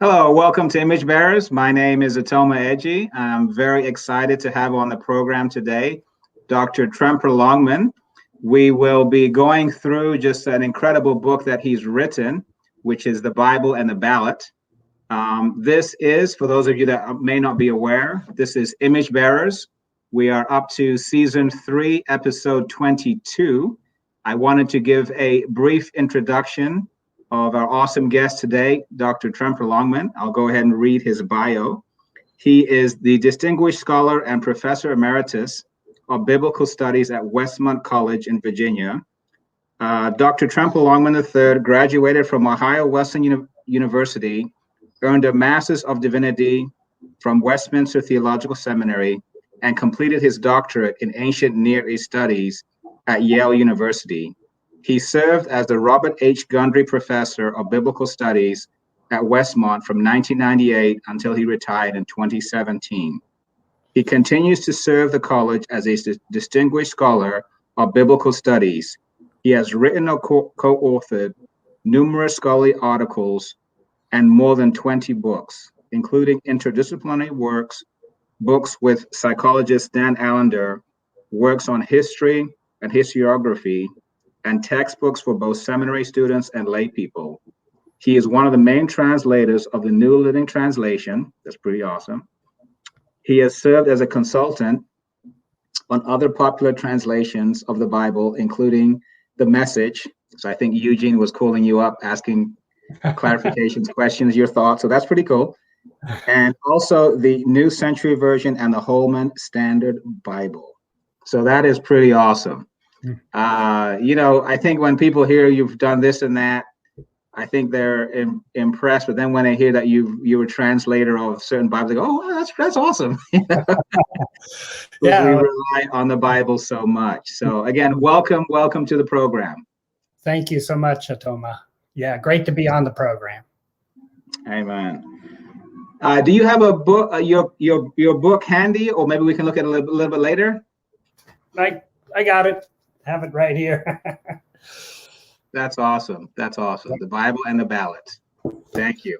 Hello, welcome to Image Bearers. My name is Atoma Eji. I'm very excited to have on the program today Dr. Tremper Longman. We will be going through just an incredible book that he's written, which is The Bible and the Ballot. This is, for those of you that may not be aware, this is Image Bearers. We are up to season 3, episode 22. I wanted to give a brief introduction of our awesome guest today, Dr. Tremper Longman. I'll go ahead and read his bio. He is the Distinguished Scholar and Professor Emeritus of Biblical Studies at Westmont College in Virginia. Dr. Tremper Longman III graduated from Ohio Wesleyan University, earned a Master's of Divinity from Westminster Theological Seminary, and completed his doctorate in Ancient Near East Studies at Yale University. He served as the Robert H. Gundry Professor of Biblical Studies at Westmont from 1998 until he retired in 2017. He continues to serve the college as a distinguished scholar of biblical studies. He has written or co-authored numerous scholarly articles and more than 20 books, including interdisciplinary works, books with psychologist Dan Allender, works on history and historiography, and textbooks for both seminary students and lay people. He is one of the main translators of the New Living Translation. That's pretty awesome. He has served as a consultant on other popular translations of the Bible, including The Message. So I think Eugene was calling you up, asking clarifications, questions, your thoughts. So that's pretty cool. And also the New Century Version and the Holman Standard Bible. So that is pretty awesome. I think when people hear you've done this and that, I think they're impressed. But then when they hear that you were translator of certain Bibles, they go, "Oh, that's awesome." Yeah, we rely on the Bible so much. So again, welcome to the program. Thank you so much, Atoma. Yeah, great to be on the program. Amen. Do you have a book, your book handy, or maybe we can look at it a little bit later? I got it. Have it right here. That's awesome. That's awesome. The Bible and the Ballot. Thank you.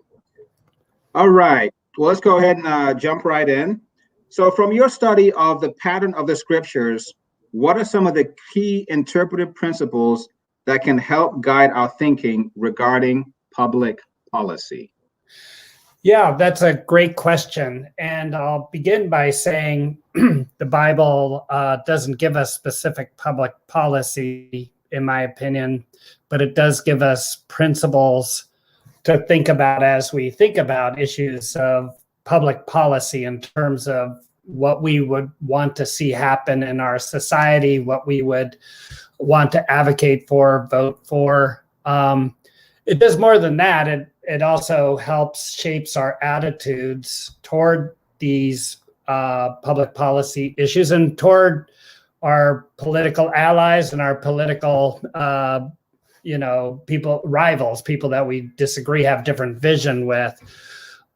All right. Well, let's go ahead and jump right in. So from your study of the pattern of the scriptures, what are some of the key interpretive principles that can help guide our thinking regarding public policy? Yeah, that's a great question. And I'll begin by saying the Bible doesn't give us specific public policy, in my opinion, but it does give us principles to think about as we think about issues of public policy in terms of what we would want to see happen in our society, what we would want to advocate for, vote for. It does more than that. It also shapes our attitudes toward these public policy issues and toward our political allies and our political, rivals, people that we disagree, have different vision with.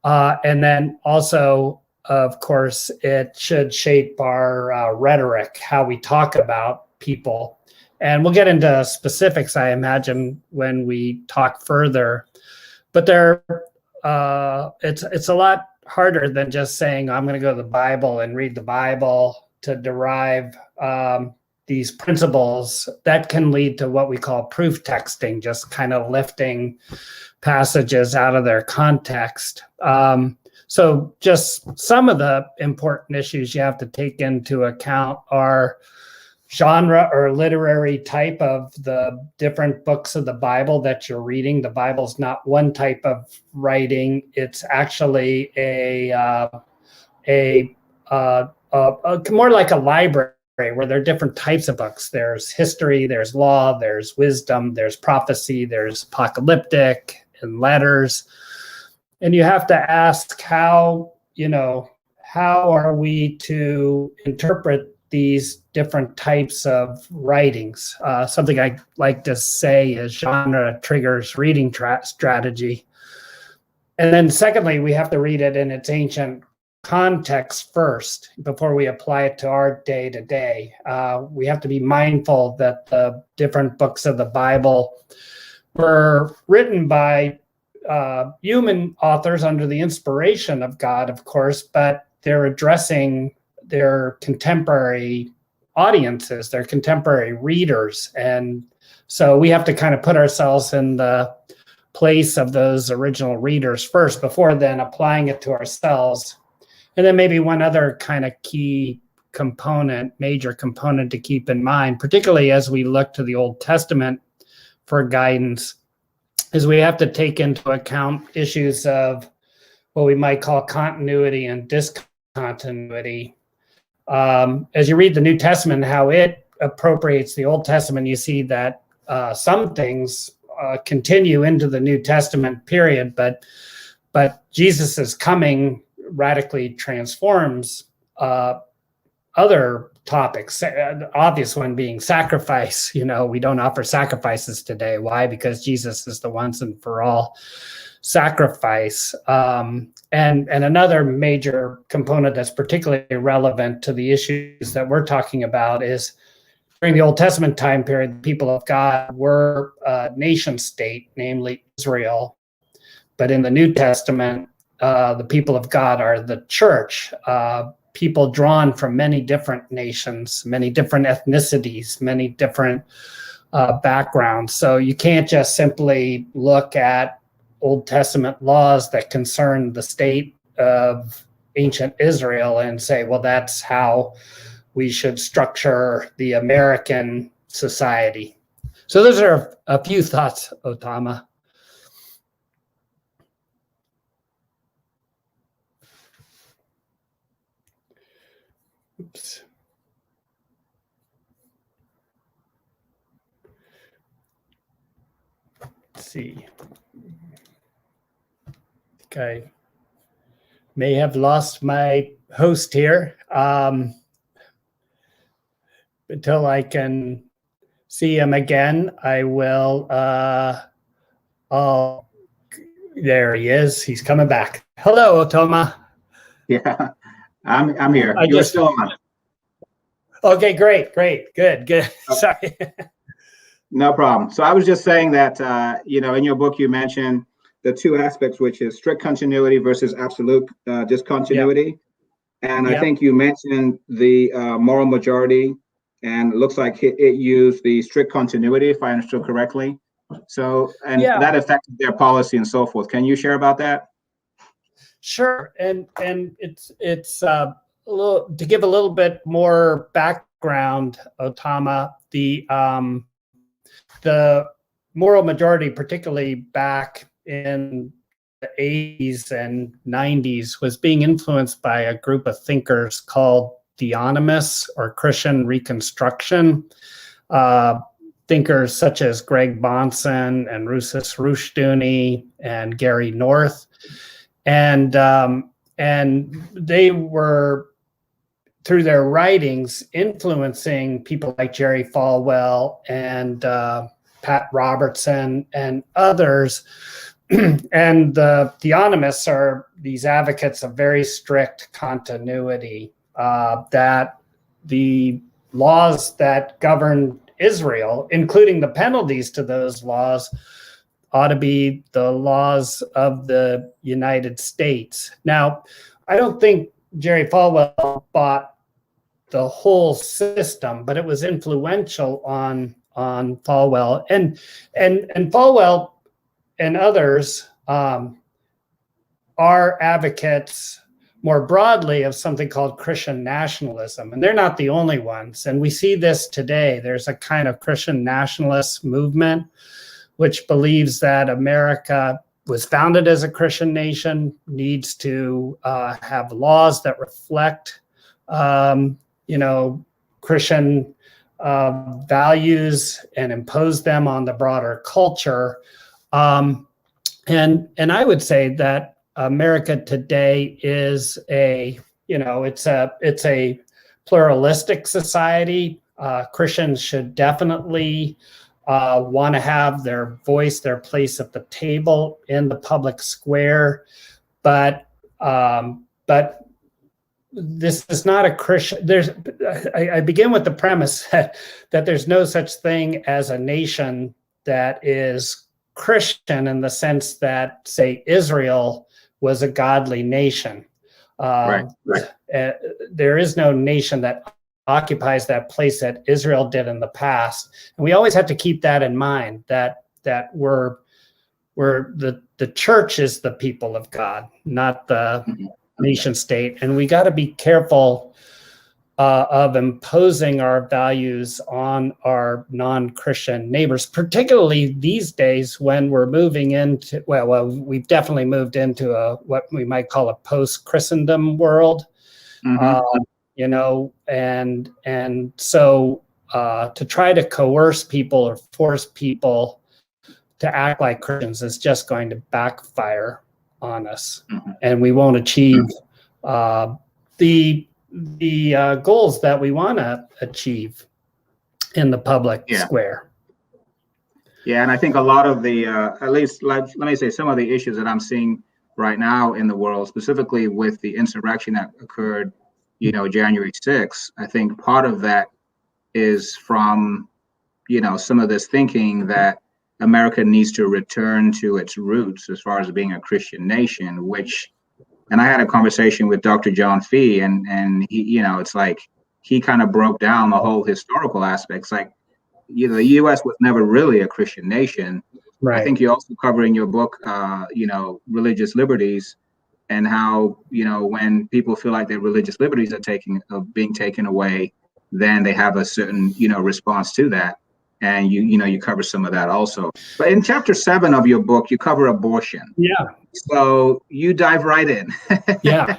And then also, of course, it should shape our rhetoric, how we talk about people. And we'll get into specifics, I imagine, when we talk further. But it's a lot harder than just saying, I'm going to go to the Bible and read the Bible to derive these principles. That can lead to what we call proof texting, just kind of lifting passages out of their context. So just some of the important issues you have to take into account are genre or literary type of the different books of the Bible that you're reading. The Bible's not one type of writing. It's actually a more like a library where there are different types of books. There's history, there's law, there's wisdom, there's prophecy, there's apocalyptic and letters. And you have to ask how are we to interpret these different types of writings? Something I like to say is genre triggers reading strategy. And then secondly, we have to read it in its ancient context first before we apply it to our day to day. We have to be mindful that the different books of the Bible were written by human authors under the inspiration of God, of course, but they're addressing their contemporary audiences, their contemporary readers. And so we have to kind of put ourselves in the place of those original readers first before then applying it to ourselves. And then maybe one other kind of key component, major component to keep in mind, particularly as we look to the Old Testament for guidance, is we have to take into account issues of what we might call continuity and discontinuity. As you read the New Testament, how it appropriates the Old Testament, you see that some things continue into the New Testament period, but Jesus's coming radically transforms other topics. The obvious one being sacrifice. You know, we don't offer sacrifices today. Why? Because Jesus is the once and for all sacrifice. And another major component that's particularly relevant to the issues that we're talking about is during the Old Testament time period, the people of God were a nation state, namely Israel. But in the New Testament, the people of God are the church, people drawn from many different nations, many different ethnicities, many different backgrounds. So you can't just simply look at Old Testament laws that concern the state of ancient Israel and say, well, that's how we should structure the American society. So those are a few thoughts, Otama. Oops. Let's see. I think I may have lost my host here. Until I can see him again, I will. There he is. He's coming back. Hello, Otoma. Yeah, I'm here. You're still on. Okay, great, good. Okay. Sorry. No problem. So I was just saying that in your book you mentioned the two aspects, which is strict continuity versus absolute discontinuity. Yep. And I think you mentioned the moral majority, and it looks like it used the strict continuity, if I understood correctly. So, and that affected their policy and so forth. Can you share about that? Sure. And it's a little, to give a little bit more background, Otama, the moral majority, particularly back in the 80s and 90s, was being influenced by a group of thinkers called theonomists or Christian Reconstruction. Thinkers such as Greg Bahnsen and Rousas Rushdoony and Gary North. And they were, through their writings, influencing people like Jerry Falwell and Pat Robertson and others. And the theonomists are these advocates of very strict continuity, that the laws that govern Israel, including the penalties to those laws, ought to be the laws of the United States. Now, I don't think Jerry Falwell bought the whole system, but it was influential on Falwell. And Falwell and others are advocates more broadly of something called Christian nationalism. And they're not the only ones. And we see this today. There's a kind of Christian nationalist movement which believes that America was founded as a Christian nation, needs to have laws that reflect, Christian values and impose them on the broader culture. And I would say that America today is it's a pluralistic society. Christians should definitely want to have their voice, their place at the table in the public square, but this is not a Christian. I begin with the premise that there's no such thing as a nation that is Christian in the sense that, say, Israel was a godly nation. Right. There is no nation that occupies that place that Israel did in the past, and we always have to keep that in mind. That we're the church is the people of God, not the nation state, and we got to be careful of imposing our values on our non-Christian neighbors, particularly these days when we're moving into, well, we've definitely moved into what we might call a post-Christendom world, you know, and so to try to coerce people or force people to act like Christians is just going to backfire on us, and we won't achieve the goals that we want to achieve in the public square. Yeah, and I think a lot of the, at least let me say, some of the issues that I'm seeing right now in the world, specifically with the insurrection that occurred, you know, January 6th, I think part of that is from, you know, some of this thinking that America needs to return to its roots as far as being a Christian nation, which, and I had a conversation with Dr. John Fee, and he, you know, it's like he kind of broke down the whole historical aspects. Like, you know, the U.S. was never really a Christian nation. Right. I think you also cover in your book, you know, religious liberties, and how, you know, when people feel like their religious liberties are being taken away, then they have a certain, you know, response to that. And you know, you cover some of that also. But in chapter 7 of your book, you cover abortion. Yeah. So you dive right in. Yeah.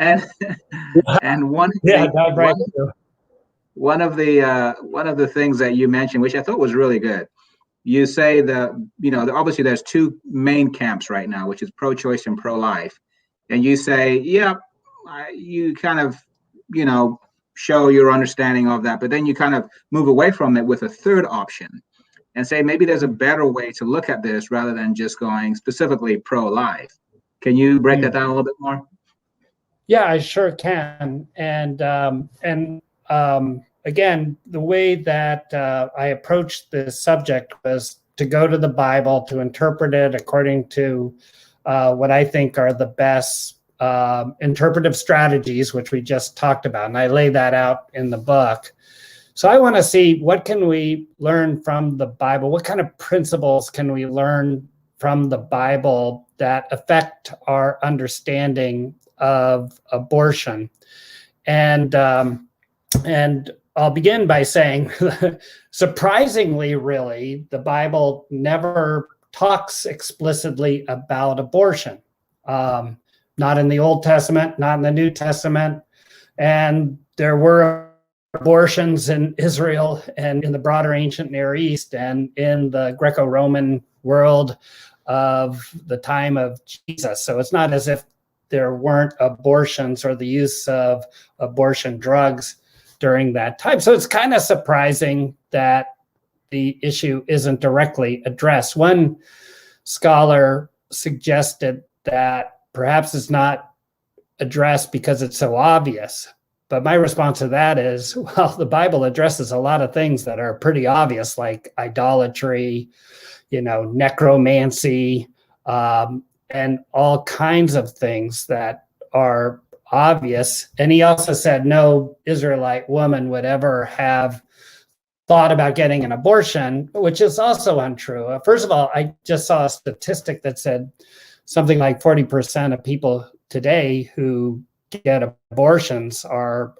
And one of the things that you mentioned, which I thought was really good, you say that, you know, obviously there's two main camps right now, which is pro-choice and pro-life, and you say, yeah, you kind of, you know, show your understanding of that, but then you kind of move away from it with a third option and say maybe there's a better way to look at this rather than just going specifically pro-life. Can you break that down a little bit more? Yeah, I sure can. And again, the way that I approached this subject was to go to the Bible, to interpret it according to what I think are the best interpretive strategies, which we just talked about. And I lay that out in the book. So I want to see, what can we learn from the Bible? What kind of principles can we learn from the Bible that affect our understanding of abortion? And I'll begin by saying, surprisingly, really, the Bible never talks explicitly about abortion. Not in the Old Testament, not in the New Testament. And there were abortions in Israel and in the broader ancient Near East and in the Greco-Roman world of the time of Jesus. So it's not as if there weren't abortions or the use of abortion drugs during that time. So it's kind of surprising that the issue isn't directly addressed. One scholar suggested that perhaps it's not addressed because it's so obvious. But my response to that is, well, the Bible addresses a lot of things that are pretty obvious, like idolatry, you know, necromancy, and all kinds of things that are obvious. And he also said no Israelite woman would ever have thought about getting an abortion, which is also untrue. First of all, I just saw a statistic that said something like 40% of people today who get abortions are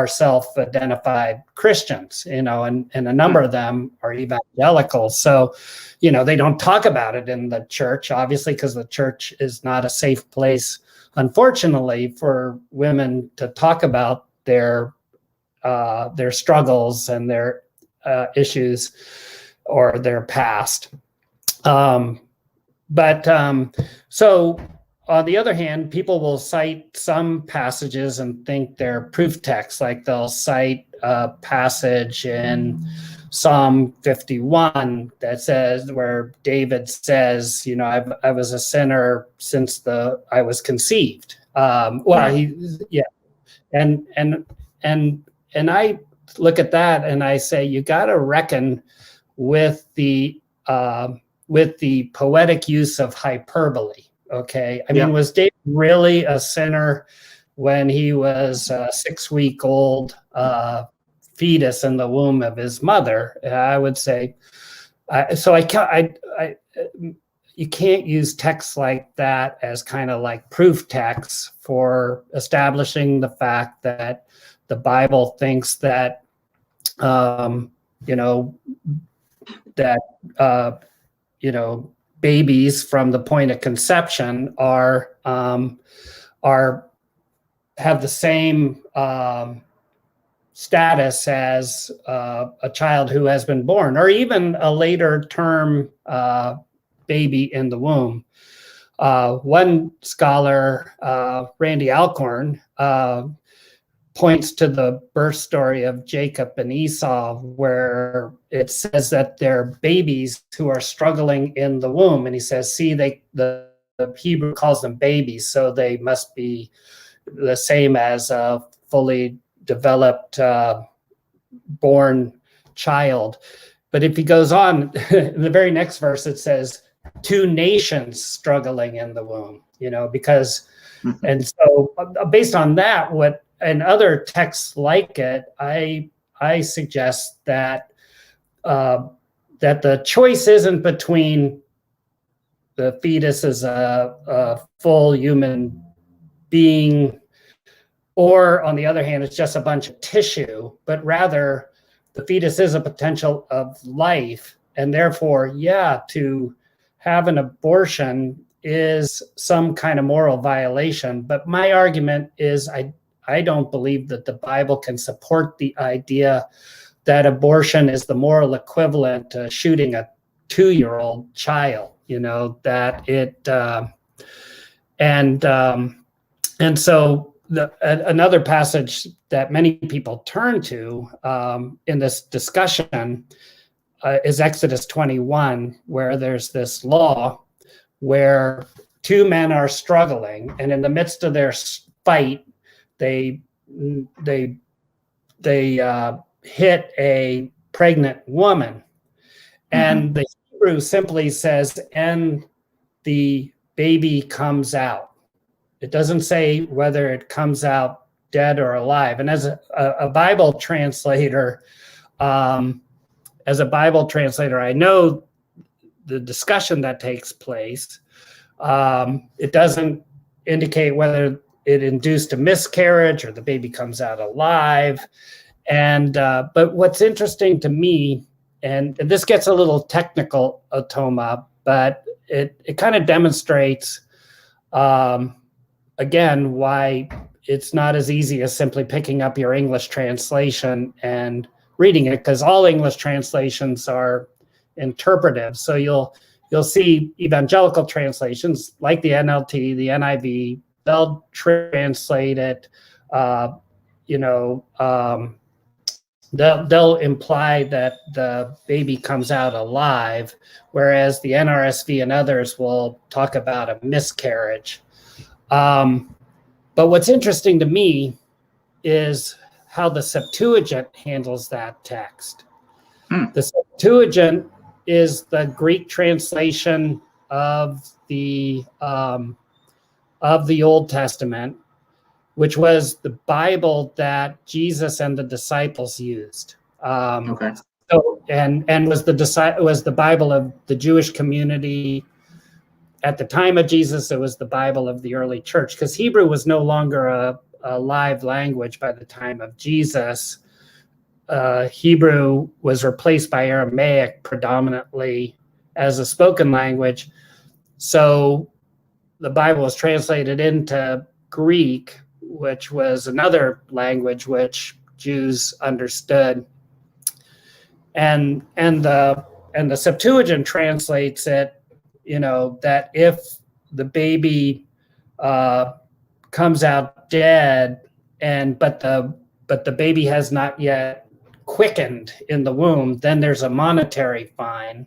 self-identified Christians, you know, and a number of them are evangelicals. So, you know, they don't talk about it in the church, obviously, because the church is not a safe place, unfortunately, for women to talk about their struggles and their issues or their past. So on the other hand, people will cite some passages and think they're proof texts, like they'll cite a passage in Psalm 51 that says, where David says, you know, I was a sinner since I was conceived. And I look at that and I say, you got to reckon with the with the poetic use of hyperbole. Okay, I mean, Yeah. was David really a sinner when he was a 6-week old fetus in the womb of his mother? I would say. You can't use texts like that as kind of like proof texts for establishing the fact that the Bible thinks that you know that babies from the point of conception are have the same status as a child who has been born, or even a later term baby in the womb. One scholar, Randy Alcorn, points to the birth story of Jacob and Esau, where it says that they're babies who are struggling in the womb. And he says, see, the Hebrew calls them babies, so they must be the same as a fully developed born child. But if he goes on, in the very next verse, it says, two nations struggling in the womb, because, and so based on that, and other texts like it, I suggest that that the choice isn't between the fetus as a full human being, or on the other hand, it's just a bunch of tissue, but rather the fetus is a potential of life, and therefore, to have an abortion is some kind of moral violation. But my argument is I don't believe that the Bible can support the idea that abortion is the moral equivalent to shooting a 2-year-old child, that it, and so another passage that many people turn to in this discussion is Exodus 21, where there's this law where two men are struggling, and in the midst of their fight, they hit a pregnant woman, and the Hebrew simply says, "and the baby comes out." It doesn't say whether it comes out dead or alive. And as a Bible translator, I know the discussion that takes place. It doesn't indicate whether it induced a miscarriage or the baby comes out alive. And but what's interesting to me, and this gets a little technical, Otoma, but it kind of demonstrates again why it's not as easy as simply picking up your English translation and reading it, because all English translations are interpretive. So you'll see evangelical translations like the NLT, the NIV, they'll translate it, they'll imply that the baby comes out alive, whereas the NRSV and others will talk about a miscarriage. But what's interesting to me is how the Septuagint handles that text. The Septuagint is the Greek translation of the Old Testament, which was the Bible that Jesus and the disciples used. So and was the Bible of the Jewish community at the time of Jesus. It was the Bible of the early church, because Hebrew was no longer a live language by the time of Jesus. Hebrew was replaced by Aramaic predominantly as a spoken language. So the Bible was translated into Greek, which was another language which Jews understood. And the Septuagint translates it, that if the baby comes out dead, but the baby has not yet quickened in the womb, then there's a monetary fine.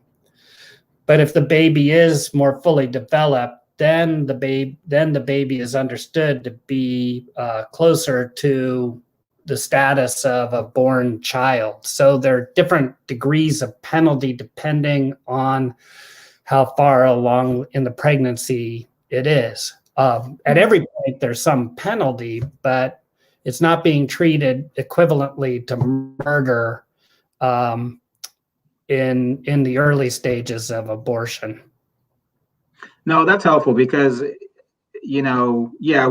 But if the baby is more fully developed, then the baby is understood to be closer to the status of a born child. So there are different degrees of penalty depending on how far along in the pregnancy it is. At every point, there's some penalty, but it's not being treated equivalently to murder in the early stages of abortion. No, that's helpful because, yeah,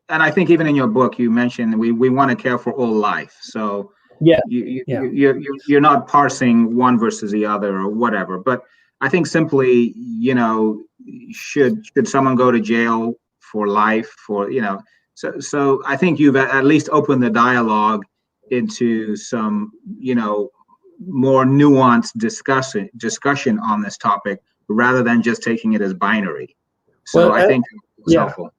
and I think even in your book, you mentioned we want to care for all life. So Yeah, you're not parsing one versus the other or whatever. But I think simply, should someone go to jail for life so I think you've at least opened the dialogue into some, more nuanced discussion on this topic rather than just taking it as binary. So well, I think it's helpful.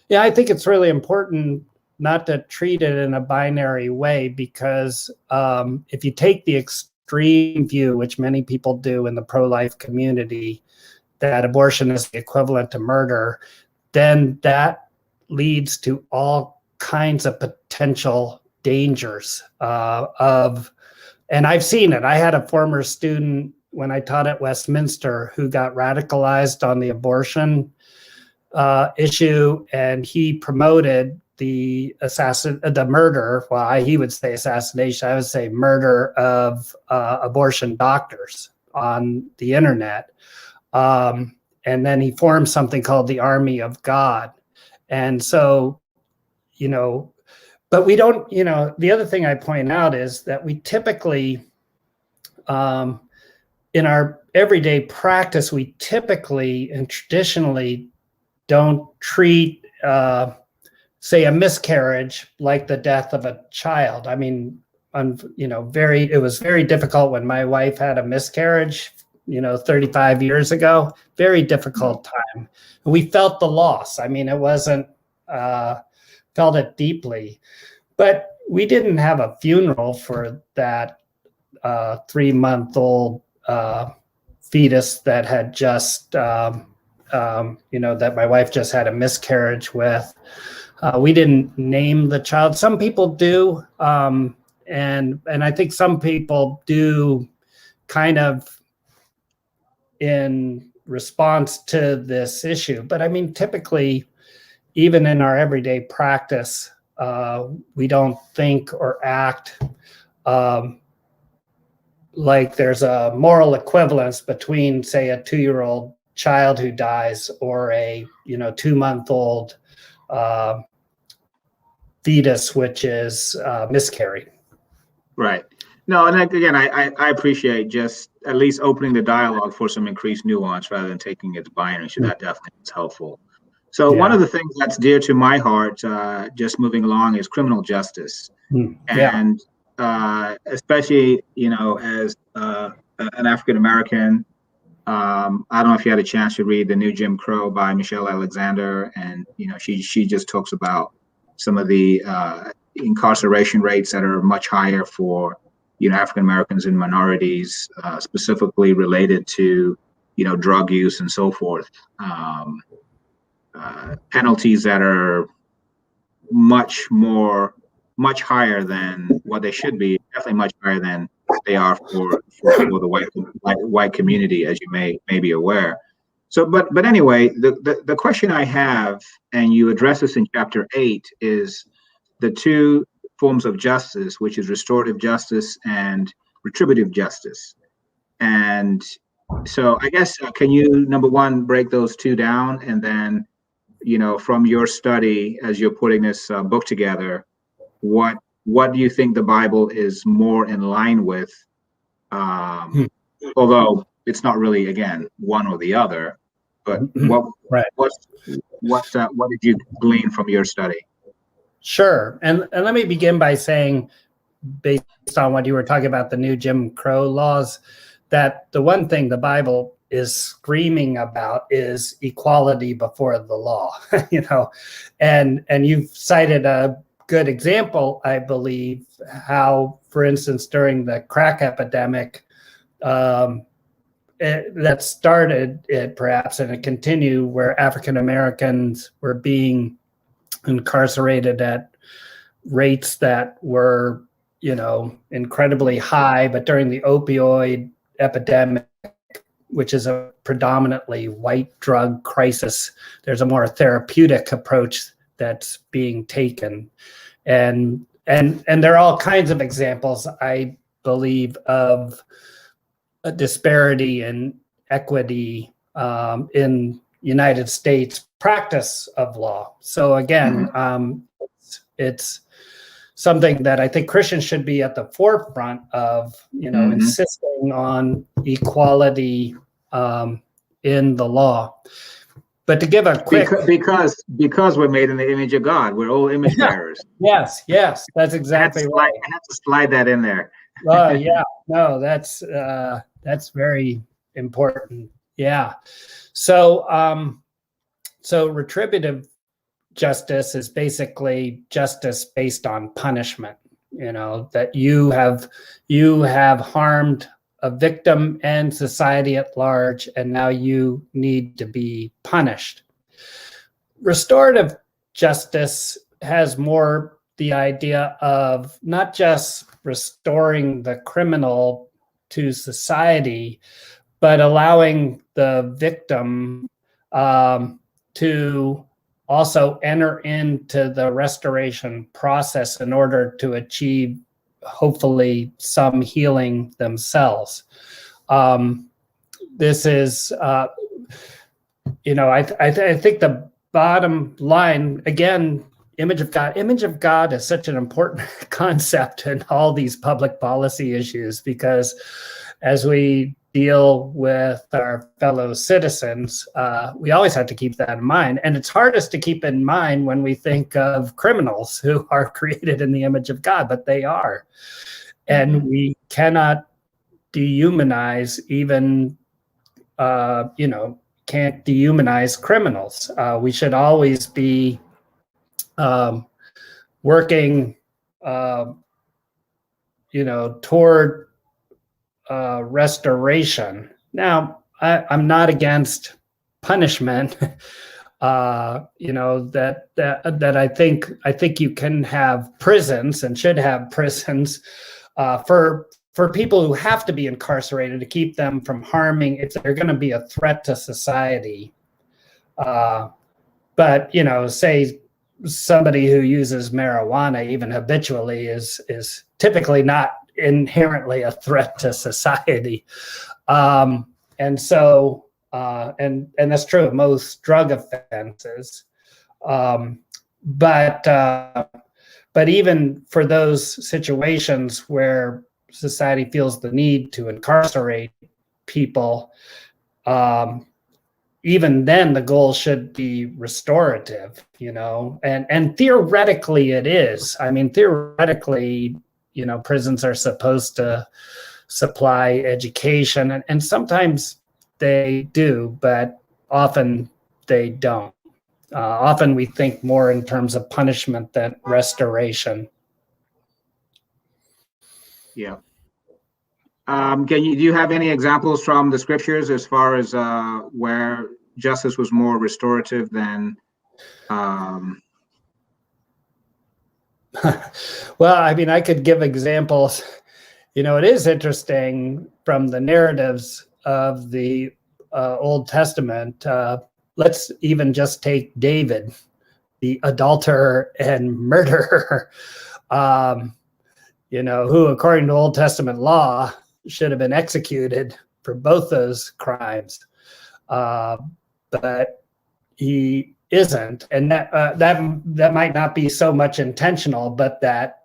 Yeah, I think it's really important not to treat it in a binary way, because if you take the extreme view, which many people do in the pro-life community, that abortion is the equivalent to murder, then that leads to all kinds of potential dangers and I've seen it. I had a former student when I taught at Westminster who got radicalized on the abortion issue, and he promoted the murder. Well, he would say assassination. I would say murder of abortion doctors on the internet. And then he formed something called the Army of God. And so, but we don't, the other thing I point out is that we typically, in our everyday practice, we typically and traditionally don't treat, say, a miscarriage like the death of a child. I mean, it was very difficult when my wife had a miscarriage, 35 years ago. Very difficult time. We felt the loss. I mean, it wasn't, felt it deeply, but we didn't have a funeral for that 3-month-old fetus that had just, that my wife just had a miscarriage with. We didn't name the child. Some people do, and I think some people do, kind of in response to this issue. But I mean, typically, even in our everyday practice, we don't think or act like there's a moral equivalence between, say, a 2-year-old child who dies or a 2-month-old fetus which is miscarried. Right. No, and again, I appreciate just at least opening the dialogue for some increased nuance rather than taking it as binary. So that definitely is helpful. So one of the things that's dear to my heart, just moving along, is criminal justice, and especially as an African American. I don't know if you had a chance to read The New Jim Crow by Michelle Alexander, and she just talks about some of the incarceration rates that are much higher for African Americans and minorities, specifically related to drug use and so forth. Penalties that are much higher than what they should be, definitely much higher than they are for the white community, as you may be aware. So, but anyway, the question I have, and you address this in chapter 8, is the two forms of justice, which is restorative justice and retributive justice. And so I guess, can you, number one, break those two down, and then from your study as you're putting this book together, what do you think the Bible is more in line with? Although it's not really, again, one or the other, but what did you glean from your study? Sure, and let me begin by saying, based on what you were talking about, the new Jim Crow laws, that the one thing the Bible is screaming about is equality before the law. And you've cited a good example, I believe, how, for instance, during the crack epidemic, that started it perhaps, and it continued, where African Americans were being incarcerated at rates that were, incredibly high. But during the opioid epidemic, which is a predominantly white drug crisis, there's a more therapeutic approach that's being taken. And there are all kinds of examples, I believe, of a disparity and equity in United States practice of law. So again, it's something that I think Christians should be at the forefront of, insisting on equality in the law. But to give a quick because we're made in the image of God, we're all image bearers. Yes, that's exactly right. I have to slide that in there. Yeah, no, that's very important. Yeah. So retributive justice is basically justice based on punishment. That you have harmed a victim and society at large, and now you need to be punished. Restorative justice has more the idea of not just restoring the criminal to society, but allowing the victim to also enter into the restoration process in order to achieve, hopefully, some healing themselves. This is, I think the bottom line, again, image of God. Image of God is such an important concept in all these public policy issues, because as we deal with our fellow citizens, we always have to keep that in mind. And it's hardest to keep in mind when we think of criminals who are created in the image of God, but they are. And we cannot dehumanize even, can't dehumanize criminals. We should always be working, toward restoration. Now, I'm not against punishment. That I think you can have prisons and should have prisons for people who have to be incarcerated to keep them from harming if they're going to be a threat to society. But say somebody who uses marijuana even habitually is typically not inherently a threat to society. And so and that's true of most drug offenses. But even for those situations where society feels the need to incarcerate people, even then the goal should be restorative, and theoretically it is. I mean, theoretically, prisons are supposed to supply education, and sometimes they do, but often they don't. Often we think more in terms of punishment than restoration. Yeah. Do you have any examples from the scriptures as far as where justice was more restorative than? Well, I mean, I could give examples. It is interesting from the narratives of the Old Testament. Let's even just take David, the adulterer and murderer, who, according to Old Testament law, should have been executed for both those crimes. But he isn't. And that might not be so much intentional, but that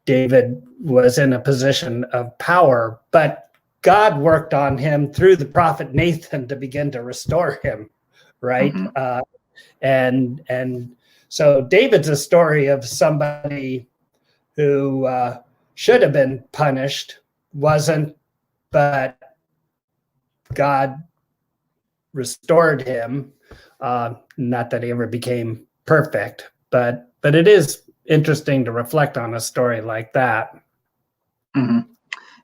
David was in a position of power, but God worked on him through the prophet Nathan to begin to restore him, right? And so David's a story of somebody who should have been punished, wasn't, but God restored him. Not that he ever became perfect, but it is interesting to reflect on a story like that.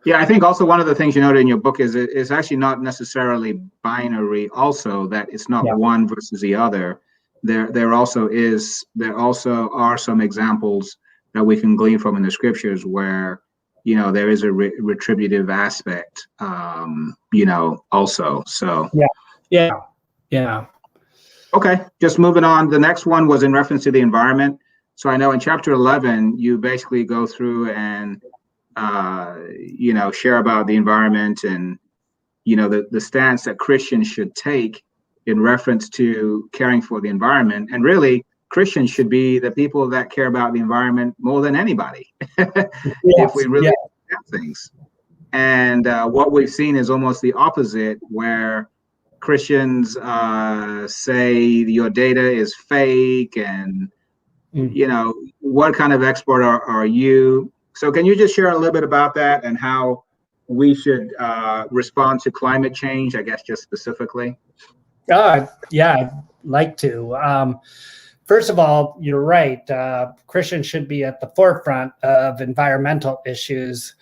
Yeah, I think also one of the things you noted in your book is it's actually not necessarily binary. Also, that it's not one versus the other. There also are some examples that we can glean from in the scriptures where there is a retributive aspect, also. So yeah. Okay, just moving on. The next one was in reference to the environment. So I know in chapter 11, you basically go through and, share about the environment and, the stance that Christians should take in reference to caring for the environment. And really, Christians should be the people that care about the environment more than anybody, if we really look at things. And what we've seen is almost the opposite, where Christians say your data is fake, and what kind of expert are you? So can you just share a little bit about that and how we should respond to climate change, I guess, just specifically? Yeah, I'd like to. First of all, you're right. Christians should be at the forefront of environmental issues.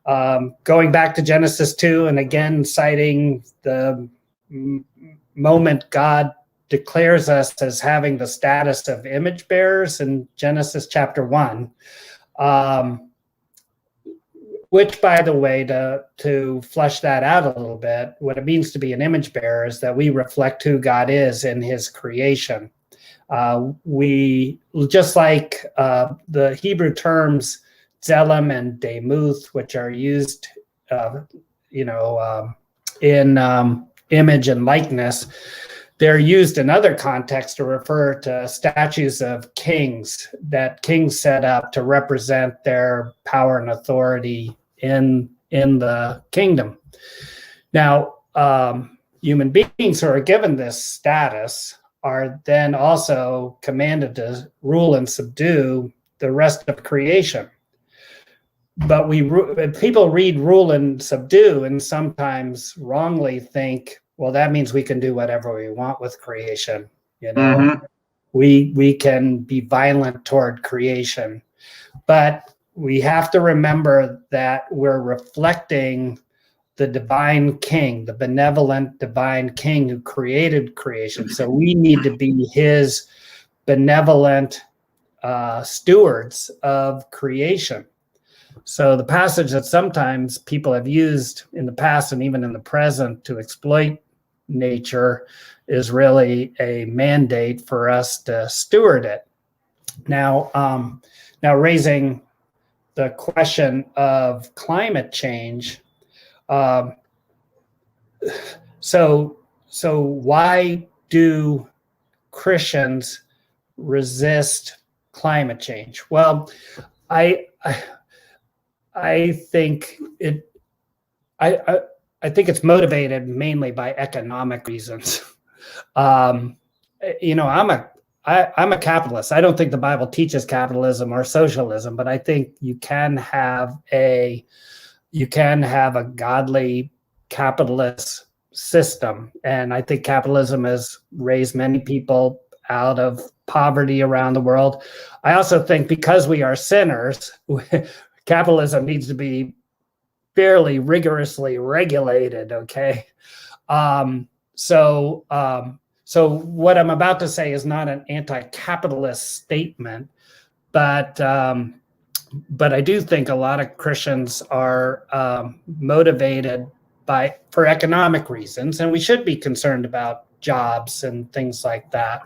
Going back to Genesis 2, and again, citing the moment God declares us as having the status of image bearers in Genesis chapter 1, which, by the way, to flesh that out a little bit, what it means to be an image bearer is that we reflect who God is in his creation. We, just like the Hebrew terms Tselem and Demuth, which are used, in image and likeness, they're used in other contexts to refer to statues of kings that kings set up to represent their power and authority in the kingdom. Now, human beings who are given this status are then also commanded to rule and subdue the rest of creation. But people read rule and subdue and sometimes wrongly think, well, that means we can do whatever we want with creation. We can be violent toward creation, but we have to remember that we're reflecting the divine king, the benevolent divine king who created creation. So we need to be his benevolent stewards of creation. So the passage that sometimes people have used in the past and even in the present to exploit nature is really a mandate for us to steward it. Now raising the question of climate change. So why do Christians resist climate change? Well, I think I think it's motivated mainly by economic reasons. I'm a capitalist. I don't think the Bible teaches capitalism or socialism, but I think you can have a godly capitalist system. And I think capitalism has raised many people out of poverty around the world. I also think because we are sinners, capitalism needs to be fairly rigorously regulated. Okay. So what I'm about to say is not an anti-capitalist statement, but I do think a lot of Christians are motivated for economic reasons, and we should be concerned about jobs and things like that.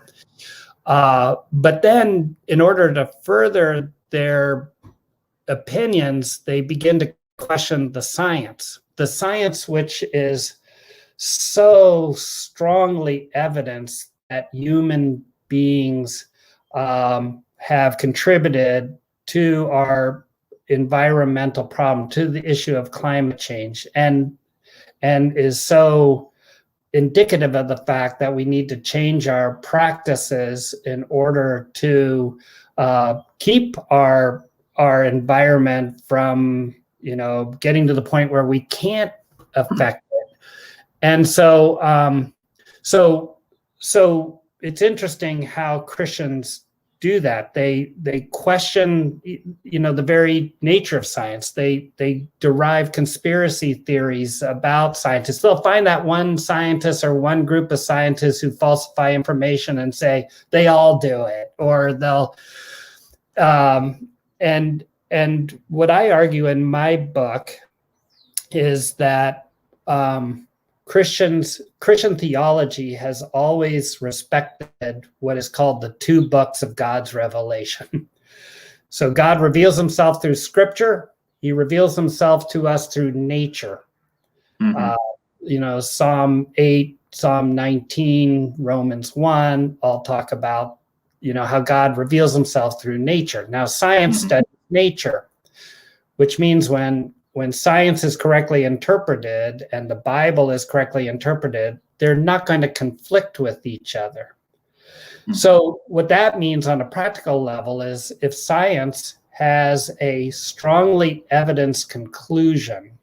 But then, in order to further their opinions, they begin to question the science which is so strongly evidenced that human beings have contributed to our environmental problem, to the issue of climate change, and is so indicative of the fact that we need to change our practices in order to keep our environment from getting to the point where we can't affect it. And so it's interesting how Christians do that. They question the very nature of science. They derive conspiracy theories about scientists. They'll find that one scientist or one group of scientists who falsify information and say they all do it, or they'll and what I argue in my book is that Christian theology has always respected what is called the two books of God's revelation. So God reveals himself through scripture. He reveals himself to us through nature. Psalm 8, Psalm 19, Romans 1, all talk about, how God reveals himself through nature. Now, science studies nature, which means when science is correctly interpreted and the Bible is correctly interpreted, they're not going to conflict with each other. So what that means on a practical level is if science has a strongly evidenced conclusion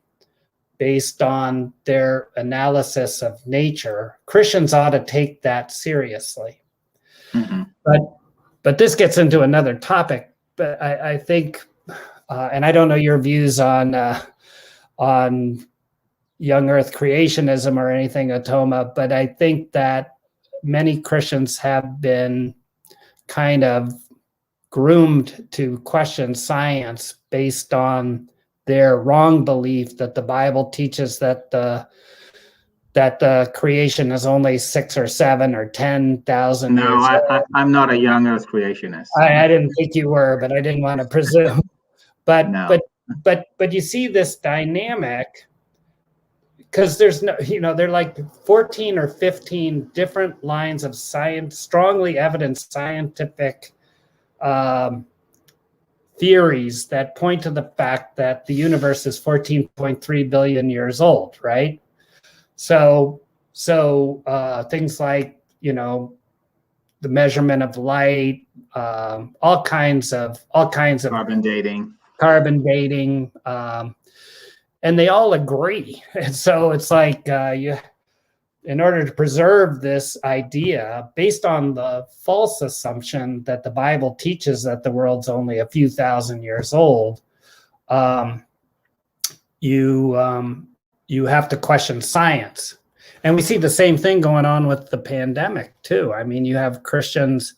based on their analysis of nature, Christians ought to take that seriously. But this gets into another topic. But I think, and I don't know your views on young Earth creationism or anything, Atoma, but I think that many Christians have been kind of groomed to question science based on their wrong belief that the Bible teaches that the creation is only 6 or 7 or 10,000 years old. I'm not a young Earth creationist. I didn't think you were, but I didn't want to presume. But you see this dynamic because there's no, there are like 14 or 15 different lines of science, strongly evidenced scientific theories that point to the fact that the universe is 14.3 billion years old, right? So things like, the measurement of light, all kinds of carbon dating, and they all agree. And so it's like in order to preserve this idea based on the false assumption that the Bible teaches that the world's only a few thousand years old, you have to question science. And we see the same thing going on with the pandemic too. I mean, you have Christians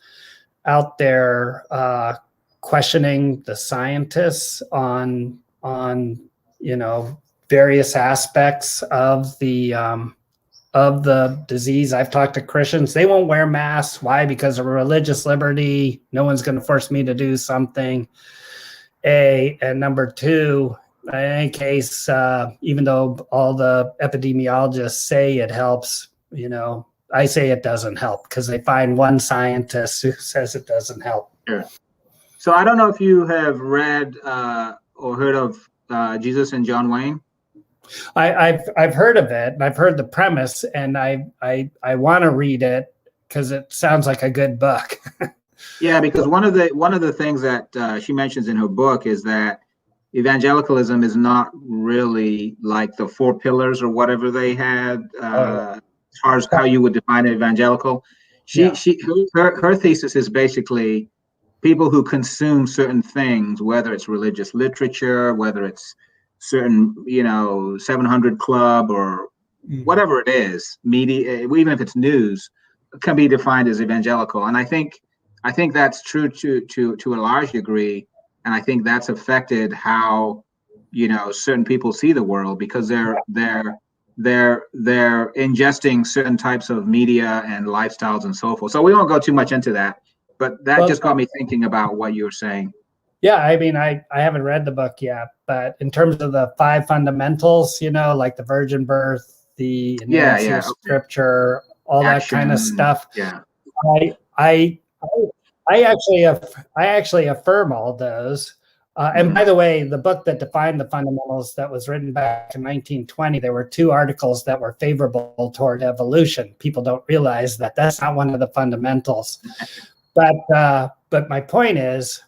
out there questioning the scientists on various aspects of the disease. I've talked to Christians; they won't wear masks. Why? Because of religious liberty. No one's going to force me to do something. And number two, in any case, even though all the epidemiologists say it helps, I say it doesn't help because they find one scientist who says it doesn't help. Sure. So I don't know if you have read or heard of Jesus and John Wayne. I've heard of it, and I've heard the premise, and I want to read it because it sounds like a good book. Yeah, because one of the things that she mentions in her book is that evangelicalism is not really like the 4 pillars or whatever they had as far as how you would define evangelical. Her thesis is basically people who consume certain things, whether it's religious literature, whether it's certain 700 Club or whatever it is, media, even if it's news, can be defined as evangelical. And I think that's true to a large degree. And I think that's affected how, certain people see the world because they're ingesting certain types of media and lifestyles and so forth. So we won't go too much into that, but that just got me thinking about what you were saying. Yeah, I mean, I haven't read the book yet, but in terms of the 5 fundamentals, like the virgin birth, the inerrancy of scripture, all action, that kind of stuff. Yeah, I actually affirm all those. And by the way, the book that defined the fundamentals that was written back in 1920, there were 2 articles that were favorable toward evolution. People don't realize that that's not one of the fundamentals. But my point is,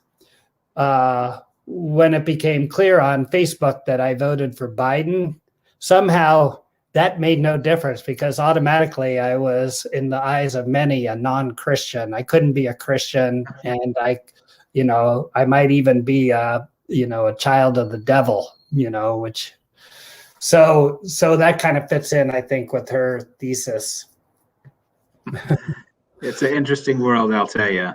when it became clear on Facebook that I voted for Biden, somehow that made no difference because automatically I was, in the eyes of many, a non-Christian. I couldn't be a Christian, and I might even be a child of the devil, which so that kind of fits in, I think, with her thesis. It's an interesting world, I'll tell you.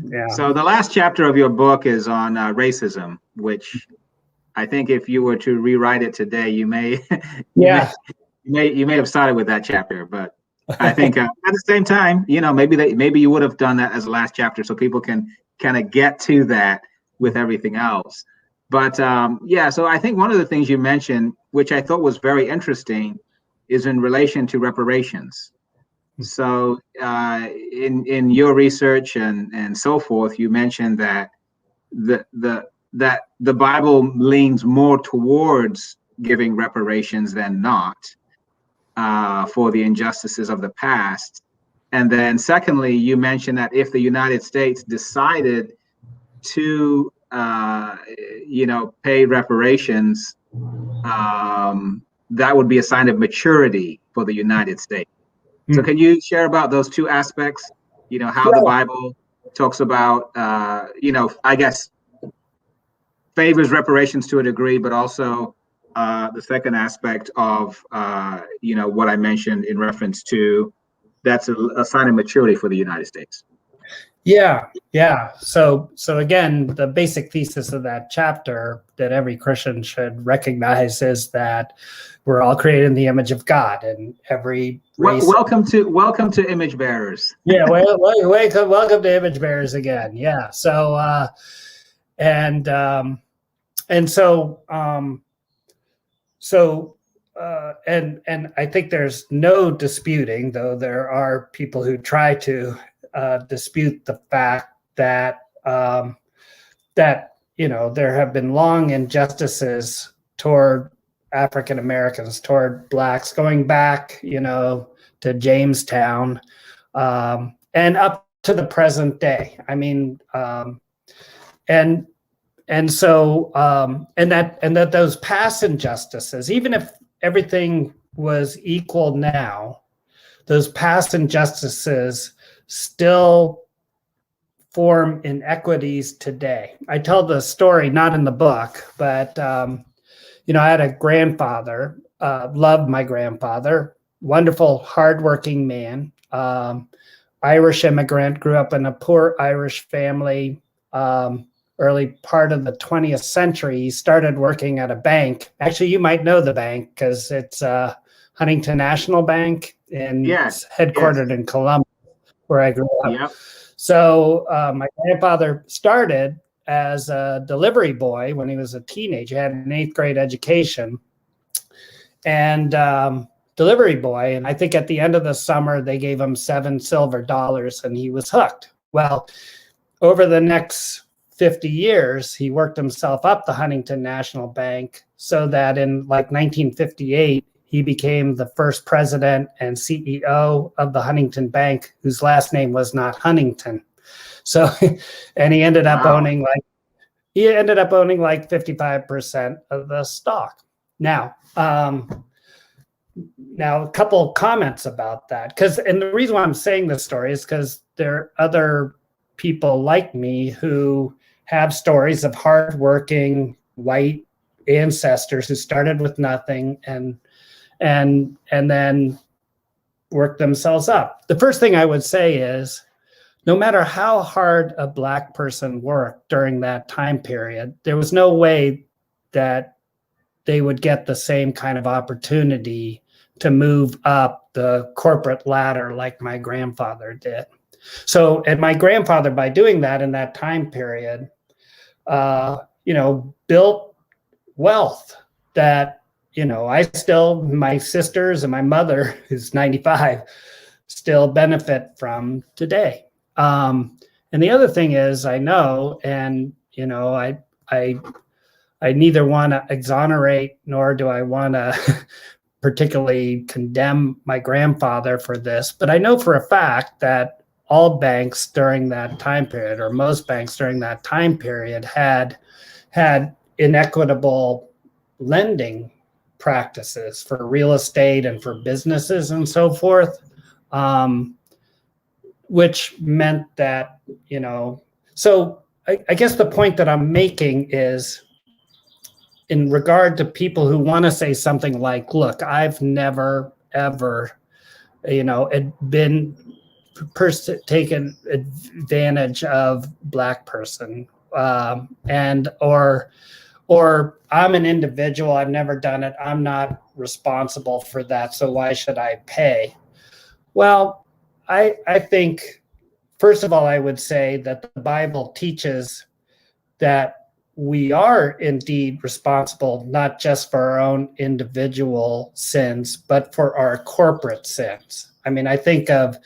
Yeah. So the last chapter of your book is on racism, which I think if you were to rewrite it today, you may, Yeah. you may have started with that chapter. But I think at the same time, maybe you would have done that as the last chapter, so people can kind of get to that with everything else. But yeah, so I think one of the things you mentioned, which I thought was very interesting, is in relation to reparations. So in your research and so forth, you mentioned that the Bible leans more towards giving reparations than not for the injustices of the past. And then secondly, you mentioned that if the United States decided to pay reparations, that would be a sign of maturity for the United States. So can you share about those two aspects? How the Bible talks about, I guess favors reparations to a degree, but also the second aspect of, what I mentioned in reference to that's a sign of maturity for the United States. Yeah, yeah. So again, the basic thesis of that chapter that every Christian should recognize is that we're all created in the image of God, and every race. Welcome to image bearers. Yeah, welcome to image bearers again. Yeah. So and I think there's no disputing, though there are people who try to dispute the fact that there have been long injustices toward African Americans, toward blacks, going back to Jamestown and up to the present day. I mean, and that those past injustices, even if everything was equal now, those past injustices still form inequities today. I tell the story not in the book, but I had a grandfather, loved my grandfather, wonderful, hardworking man, Irish immigrant, grew up in a poor Irish family. Early part of the 20th century, he started working at a bank. Actually, you might know the bank because it's Huntington National Bank, headquartered in Columbus, where I grew up. Yep. So my grandfather started as a delivery boy when he was a teenager, had an 8th grade education, and delivery boy. And I think at the end of the summer, they gave him $7 silver, and he was hooked. Well, over the next 50 years, he worked himself up the Huntington National Bank so that in 1958, he became the first president and CEO of the Huntington Bank, whose last name was not Huntington. So, and he ended up owning 55% of the stock. Now, a couple of comments about that, and the reason why I'm saying this story is because there are other people like me who have stories of hardworking white ancestors who started with nothing and then worked themselves up. The first thing I would say is, no matter how hard a Black person worked during that time period, there was no way that they would get the same kind of opportunity to move up the corporate ladder like my grandfather did. So, and my grandfather, by doing that in that time period, built wealth that, my sisters and my mother, who's 95, still benefit from today. And the other thing is, I know, and, I neither want to exonerate nor do I want to particularly condemn my grandfather for this, but I know for a fact that all banks during that time period, or most banks during that time period, had inequitable lending practices for real estate and for businesses and so forth, which meant that, so I guess the point that I'm making is in regard to people who want to say something like, look, I've never, ever, been taken advantage of Black person, and or I'm an individual, I've never done it, I'm not responsible for that, so why should I pay? Well, I think, first of all, I would say that the Bible teaches that we are indeed responsible, not just for our own individual sins, but for our corporate sins. I mean, I think of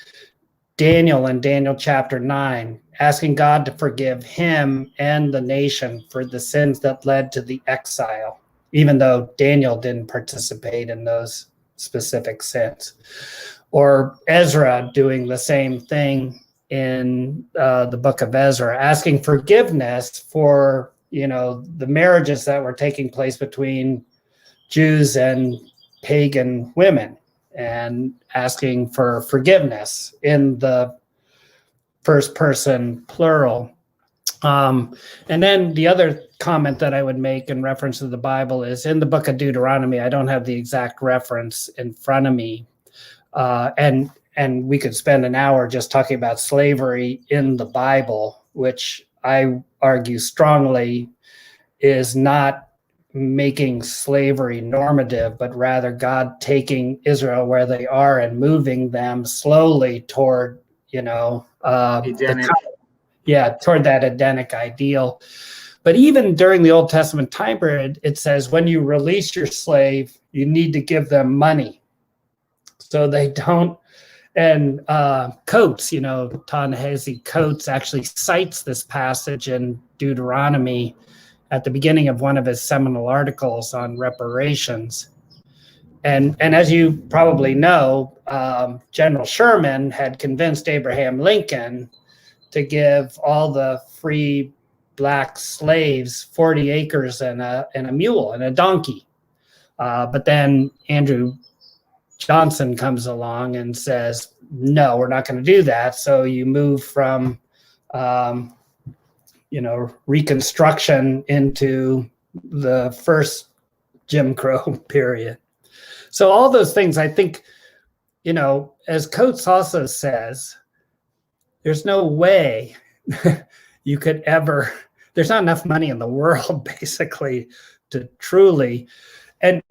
Daniel in Daniel chapter 9, asking God to forgive him and the nation for the sins that led to the exile, even though Daniel didn't participate in those specific sins. Or Ezra doing the same thing in the book of Ezra, asking forgiveness for, the marriages that were taking place between Jews and pagan women, and asking for forgiveness in the first person plural. And then the other comment that I would make in reference to the Bible is in the book of Deuteronomy. I don't have the exact reference in front of me. And we could spend an hour just talking about slavery in the Bible, which I argue strongly is not making slavery normative, but rather God taking Israel where they are and moving them slowly toward, toward that Edenic ideal. But even during the Old Testament time period, it says when you release your slave, you need to give them money so they don't. And Coates, Ta-Nehisi Coates actually cites this passage in Deuteronomy at the beginning of one of his seminal articles on reparations. And as you probably know, General Sherman had convinced Abraham Lincoln to give all the free Black slaves 40 acres and a mule and a donkey. But then Andrew Johnson comes along and says, no, we're not going to do that. So you move from, Reconstruction into the first Jim Crow period. So all those things, I think, as Coates also says, there's no way you could ever, there's not enough money in the world, basically, to truly, and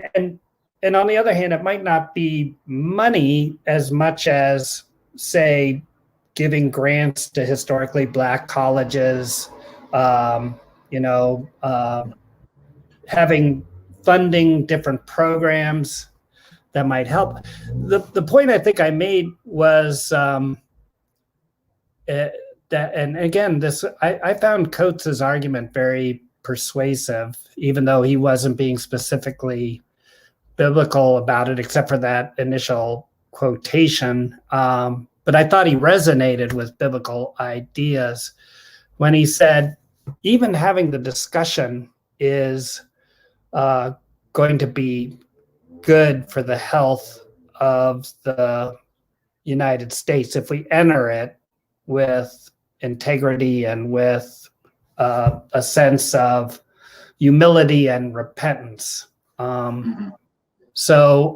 on the other hand, it might not be money as much as, say, giving grants to historically Black colleges, having funding different programs that might help. The point I think I made was that, and again, I found Coates's argument very persuasive, even though he wasn't being specifically biblical about it, except for that initial quotation. But I thought he resonated with biblical ideas when he said, even having the discussion is going to be good for the health of the United States if we enter it with integrity and with a sense of humility and repentance. So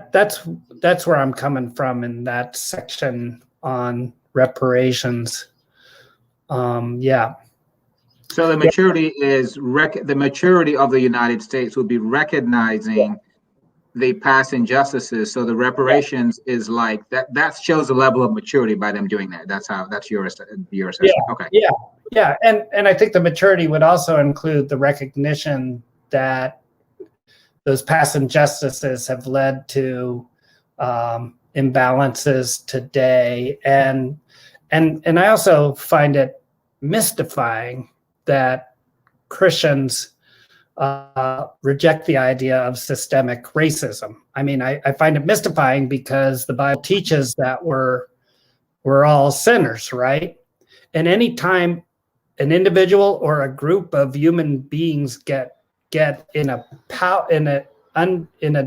that's where I'm coming from in that section on reparations. So the maturity is the maturity of the United States will be recognizing the past injustices. So the reparations is like that. That shows the level of maturity by them doing that. That's your assessment. Okay. Yeah. And I think the maturity would also include the recognition that those past injustices have led to imbalances today, and I also find it mystifying that Christians reject the idea of systemic racism. I mean, I find it mystifying because the Bible teaches that we're all sinners, right? And anytime an individual or a group of human beings get in a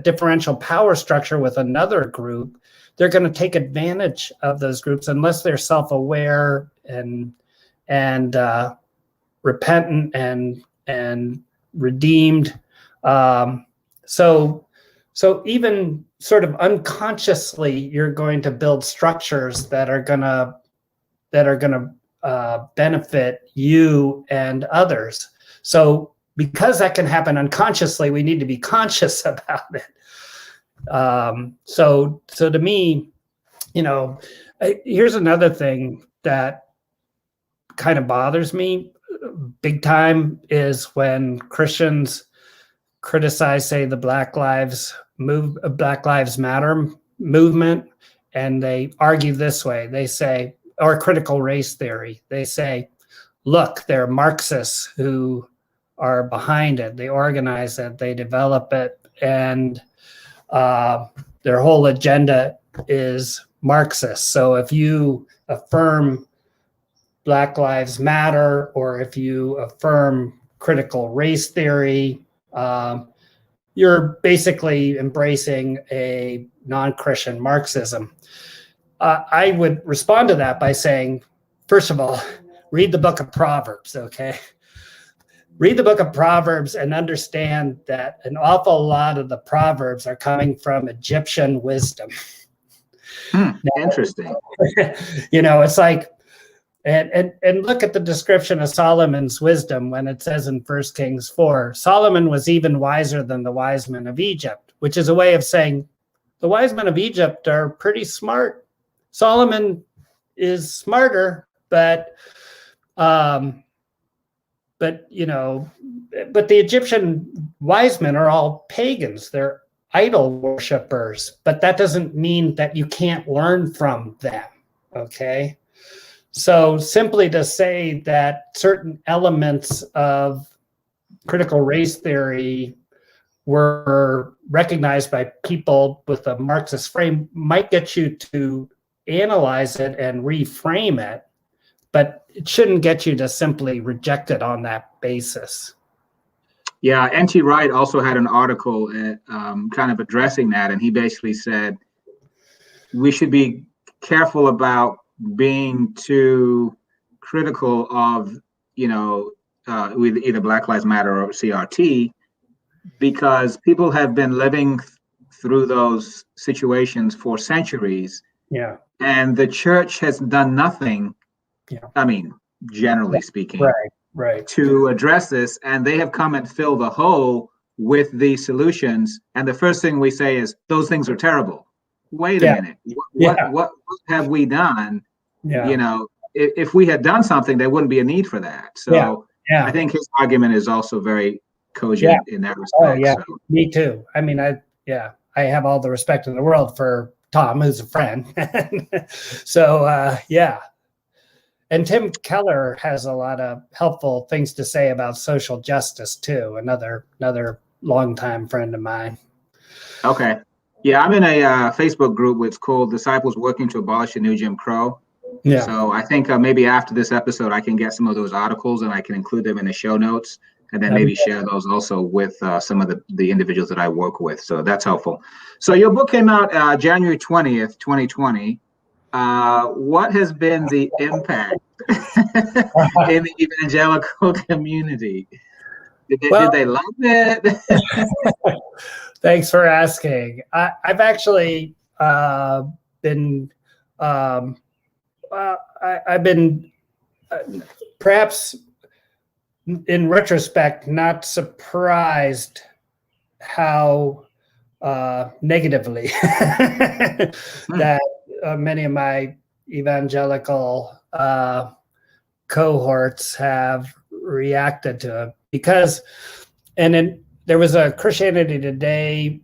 differential power structure with another group, they're going to take advantage of those groups unless they're self-aware and repentant and redeemed. So So even sort of unconsciously, you're going to build structures that are gonna benefit you and others. So because that can happen unconsciously, we need to be conscious about it. So to me, here's another thing that kind of bothers me big time is when Christians criticize, say, the Black Lives Matter movement, and they argue this way. They say, or critical race theory, they say, look, they're Marxists who are behind it. They organize it, they develop it, and their whole agenda is Marxist. So if you affirm Black Lives Matter, or if you affirm critical race theory, you're basically embracing a non-Christian Marxism. I would respond to that by saying, first of all, read the book of Proverbs, okay? Read the book of Proverbs and understand that an awful lot of the Proverbs are coming from Egyptian wisdom. Interesting. It's like, and look at the description of Solomon's wisdom when it says in 1 Kings 4, Solomon was even wiser than the wise men of Egypt, which is a way of saying the wise men of Egypt are pretty smart. Solomon is smarter, but the Egyptian wise men are all pagans. They're idol worshipers, but that doesn't mean that you can't learn from them, okay? So simply to say that certain elements of critical race theory were recognized by people with a Marxist frame might get you to analyze it and reframe it, but it shouldn't get you to simply reject it on that basis. Yeah, N.T. Wright also had an article kind of addressing that, and he basically said we should be careful about being too critical of, with either Black Lives Matter or CRT, because people have been living through those situations for centuries. Yeah. And the church has done nothing, I mean, generally speaking, right, to address this. And they have come and filled the hole with these solutions. And the first thing we say is, those things are terrible. Wait a minute. What have we done? Yeah. If we had done something, there wouldn't be a need for that. So I think his argument is also very cogent in that respect. Oh, yeah, so. Me too. I mean, I have all the respect in the world for Tom, who's a friend. So, And Tim Keller has a lot of helpful things to say about social justice too. Another longtime friend of mine. Okay. Yeah, I'm in a Facebook group which is called Disciples Working to Abolish the New Jim Crow. Yeah. So I think maybe after this episode, I can get some of those articles and I can include them in the show notes, and then maybe share those also with some of the individuals that I work with. So that's helpful. So your book came out January 20th, 2020. What has been the impact in the evangelical community? Did they love it? Thanks for asking. I've actually been I've been perhaps in retrospect not surprised how negatively that many of my evangelical cohorts have reacted to it, because there was a Christianity Today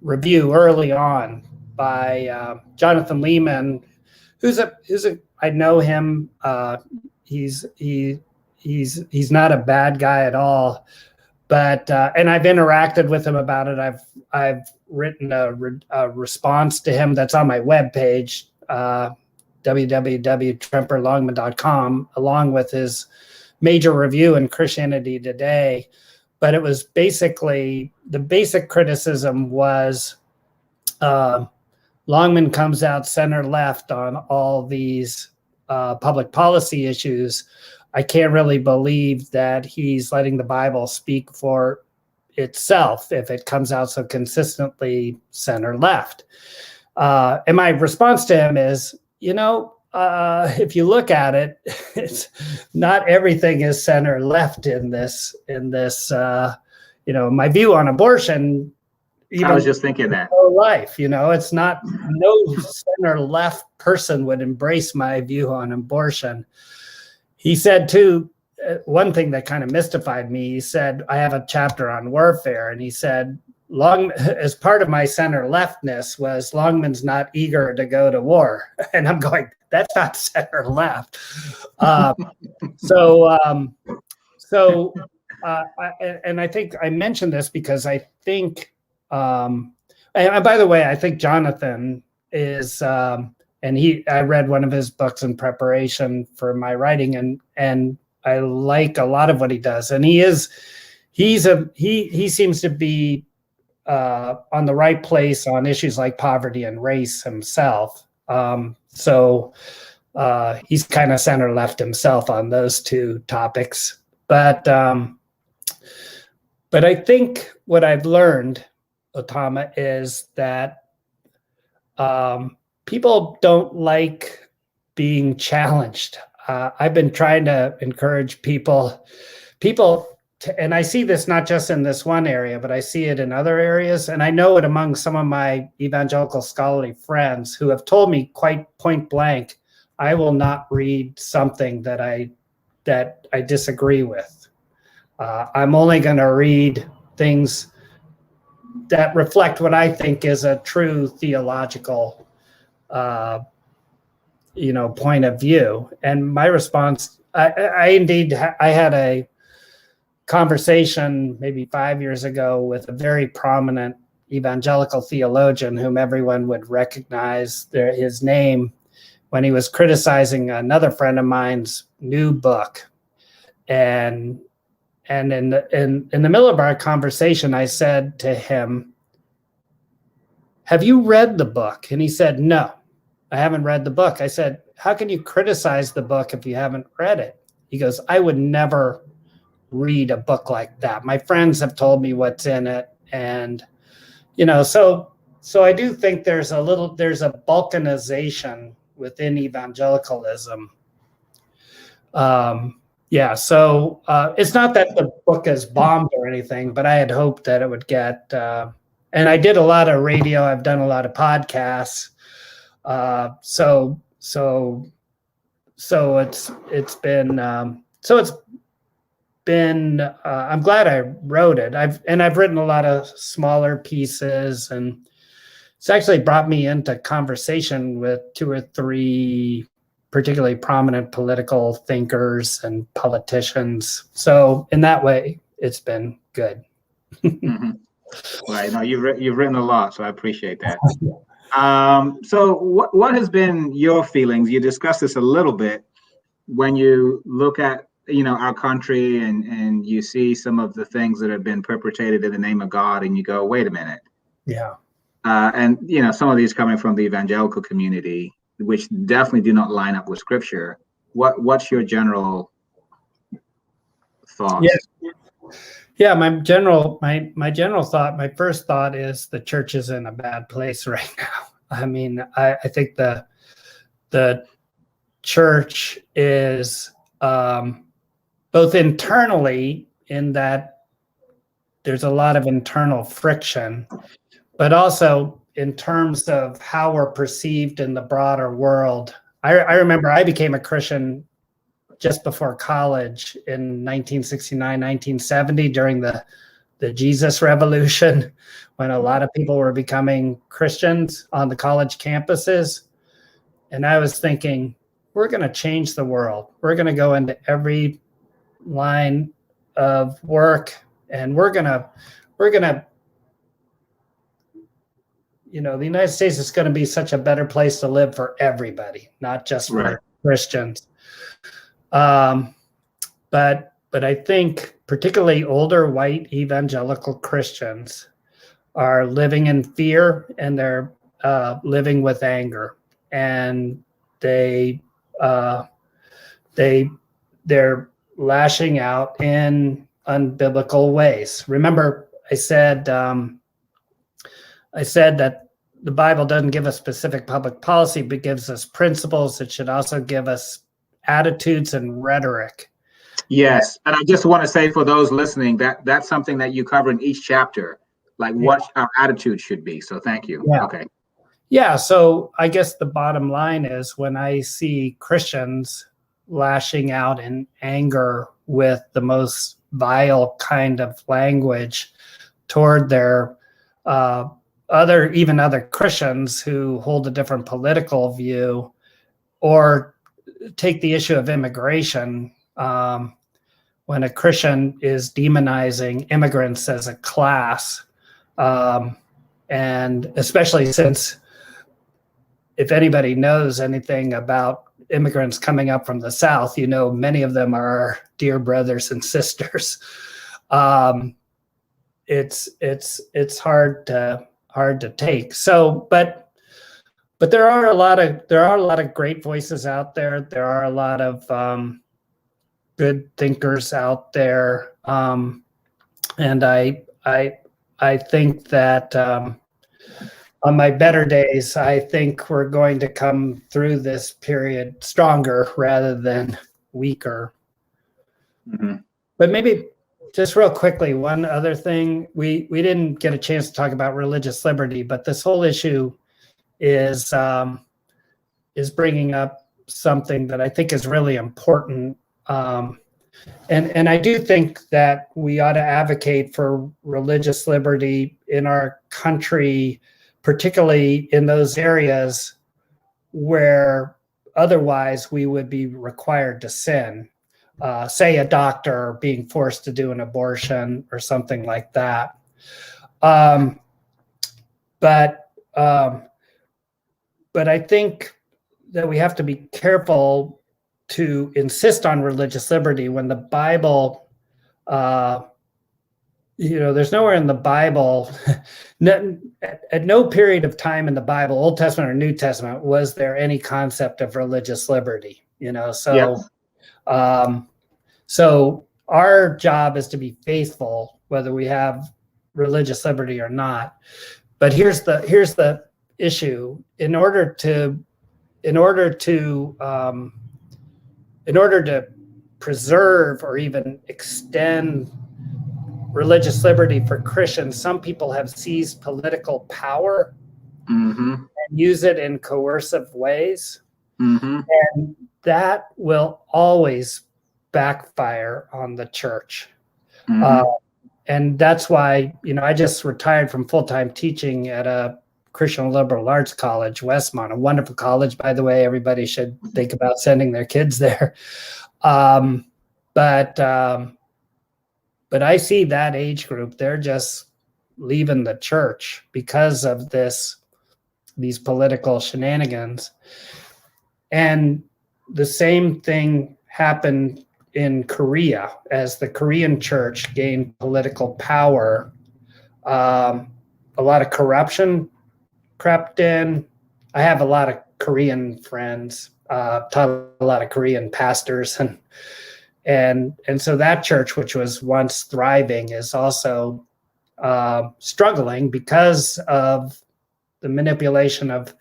review early on by Jonathan Lehman, who's I know him. He's not a bad guy at all, but and I've interacted with him about it. I've written a response to him that's on my webpage, www.tremperlongman.com, along with his major review in Christianity Today. But it was basically, the basic criticism was Longman comes out center left on all these public policy issues. I can't really believe that he's letting the Bible speak for itself if it comes out so consistently center left. And my response to him is, if you look at it, it's not everything is center left in this. My view on abortion. I was just thinking that. Life, it's not, no center left person would embrace my view on abortion. He said too, one thing that kind of mystified me, he said, I have a chapter on warfare, and he said, as part of my center leftness was Longman's not eager to go to war. And I'm going, that's not center left. And I think I mentioned this because I think, and by the way, I think Jonathan is, I read one of his books in preparation for my writing, and I like a lot of what he does. And he seems to be on the right place on issues like poverty and race himself. So he's kind of center left himself on those two topics. But I think what I've learned, Otama, is that people don't like being challenged. I've been trying to encourage people, and I see this not just in this one area, but I see it in other areas. And I know it among some of my evangelical scholarly friends who have told me quite point blank, I will not read something that I disagree with. I'm only going to read things that reflect what I think is a true theological point of view. And my response, I had a conversation maybe 5 years ago with a very prominent evangelical theologian whom everyone would recognize his name when he was criticizing another friend of mine's new book. And in the middle of our conversation, I said to him, have you read the book? And he said, no, I haven't read the book. I said, how can you criticize the book if you haven't read it? He goes, I would never read a book like that. My friends have told me what's in it. And, so I do think there's a balkanization within evangelicalism. So it's not that the book is bombed or anything, but I had hoped that it would get, and I did a lot of radio. I've done a lot of podcasts. So it's been, I'm glad I wrote it. I've written a lot of smaller pieces, and it's actually brought me into conversation with 2 or 3 particularly prominent political thinkers and politicians. So in that way, it's been good. Mm-hmm. Right. No, you've written a lot, so I appreciate that. So what has been your feelings? You discussed this a little bit when you look at our country and you see some of the things that have been perpetrated in the name of God, and you go, wait a minute. Yeah. And some of these coming from the evangelical community, which definitely do not line up with Scripture. What's your general thoughts? Yeah, my first thought is the church is in a bad place right now. I mean, I think the church is both internally, in that there's a lot of internal friction, but also in terms of how we're perceived in the broader world. I remember I became a Christian just before college in 1969, 1970, during the Jesus Revolution, when a lot of people were becoming Christians on the college campuses. And I was thinking, we're going to change the world. We're going to go into every line of work, and we're going to the United States is going to be such a better place to live for everybody, not just for Christians. But I think particularly older white evangelical Christians are living in fear, and they're living with anger, and they're lashing out in unbiblical ways. Remember, I said that the Bible doesn't give us specific public policy, but gives us principles. It should also give us attitudes and rhetoric. Yes, and I just want to say for those listening that that's something that you cover in each chapter, like what our attitude should be. So thank you. Yeah. Okay. Yeah, so I guess the bottom line is when I see Christians lashing out in anger with the most vile kind of language toward their other Christians who hold a different political view, or take the issue of immigration, when a Christian is demonizing immigrants as a class, and especially since, if anybody knows anything about immigrants coming up from the South, you know, many of them are our dear brothers and sisters. It's hard to take. So, but there are a lot of great voices out there. There are a lot of good thinkers out there, and I think that. On my better days, I think we're going to come through this period stronger rather than weaker. Mm-hmm. But maybe just real quickly, one other thing, we didn't get a chance to talk about religious liberty, but this whole issue is bringing up something that I think is really important. And I do think that we ought to advocate for religious liberty in our country, particularly in those areas where otherwise we would be required to sin. Say a doctor being forced to do an abortion or something like that. But I think that we have to be careful to insist on religious liberty when the Bible, there's nowhere in the Bible, at no period of time in the Bible, Old Testament or New Testament, was there any concept of religious liberty. So our job is to be faithful, whether we have religious liberty or not. But here's the issue: in order to preserve or even extend religious liberty for Christians, some people have seized political power and use it in coercive ways. And that will always backfire on the church. And that's why, I just retired from full-time teaching at a Christian liberal arts college, Westmont, a wonderful college, by the way. Everybody should think about sending their kids there. But I see that age group, they're just leaving the church because of these political shenanigans. And the same thing happened in Korea as the Korean church gained political power. A lot of corruption crept in. I have a lot of Korean friends, taught a lot of Korean pastors, and so that church, which was once thriving, is also struggling because of the manipulation of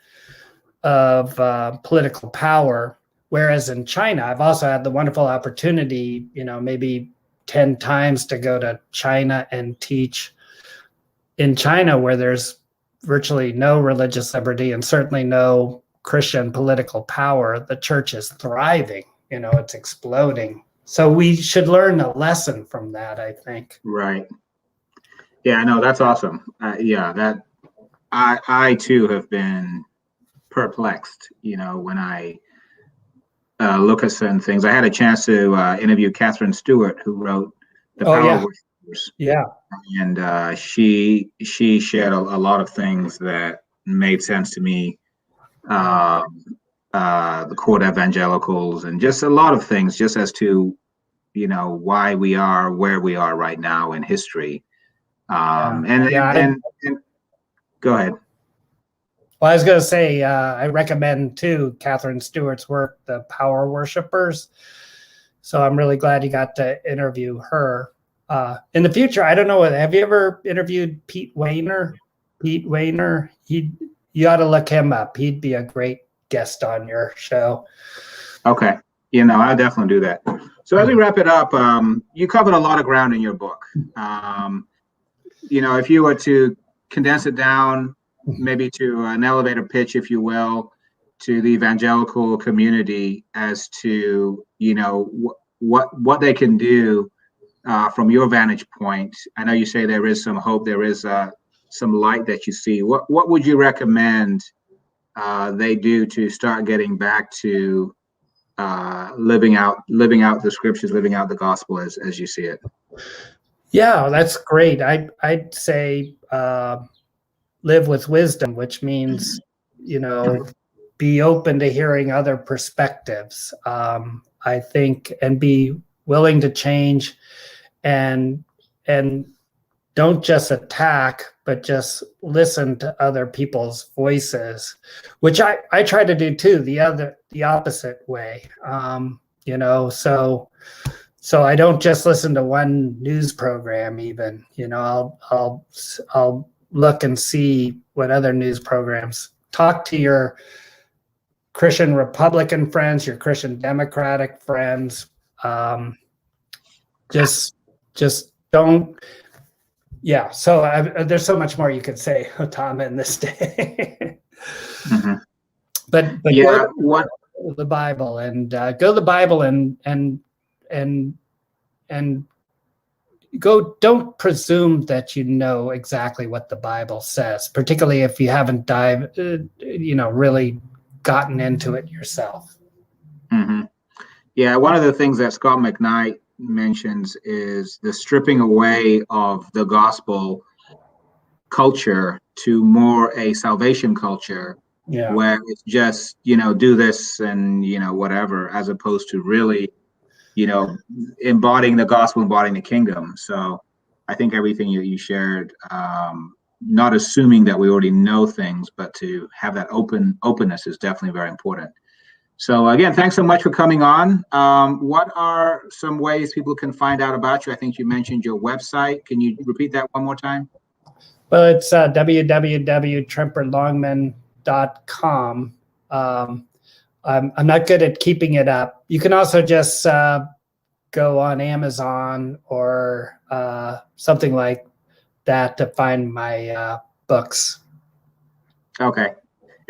political power. Whereas in China, I've also had the wonderful opportunity, maybe 10 times to go to China and teach in China, where there's virtually no religious liberty and certainly no Christian political power. The church is thriving, it's exploding. So we should learn a lesson from that, I think. Right. Yeah, no, that's awesome. That I too have been perplexed, when I look at certain things. I had a chance to interview Catherine Stewart, who wrote The Power of Worshippers. Yeah. And she shared a lot of things that made sense to me. The court evangelicals, and just a lot of things, just as to, why we are where we are right now in history. And go ahead. Well, I was going to say, I recommend too Catherine Stewart's work, The Power Worshippers. So I'm really glad you got to interview her. in the future, I don't know. Have you ever interviewed Pete Wayner? Pete Wayner, you ought to look him up. He'd be a great guest on your show. Okay. I'll definitely do that. So as we wrap it up, you covered a lot of ground in your book. If you were to condense it down, maybe to an elevator pitch, if you will, to the evangelical community as to, what they can do from your vantage point. I know you say there is some hope, there is some light that you see. What would you recommend they do to start getting back to living out the scriptures, living out the gospel as you see it? Yeah, that's great. I'd say live with wisdom, which means, be open to hearing other perspectives. I think, and be willing to change, and don't just attack, but just listen to other people's voices, which I try to do too, the opposite way. So I don't just listen to one news program even, I'll look and see what other news programs. Talk to your Christian Republican friends, your Christian Democratic friends. Just don't. Yeah. So there's so much more you could say, Tom, in this day. Mm-hmm. But yeah, go to the Bible and go to the Bible and go. Don't presume that you know exactly what the Bible says, particularly if you haven't really gotten into it yourself. Mm-hmm. Yeah, one of the things that Scott McKnight mentions is the stripping away of the gospel culture to more a salvation culture, where it's just do this and whatever, as opposed to really embodying the gospel, embodying the kingdom. So I think everything you shared, not assuming that we already know things, but to have that openness is definitely very important. So again, thanks so much for coming on. What are some ways people can find out about you? I think you mentioned your website. Can you repeat that one more time? Well, it's www.tremperlongman.com. I'm not good at keeping it up. You can also just go on Amazon or something like that to find my books. Okay.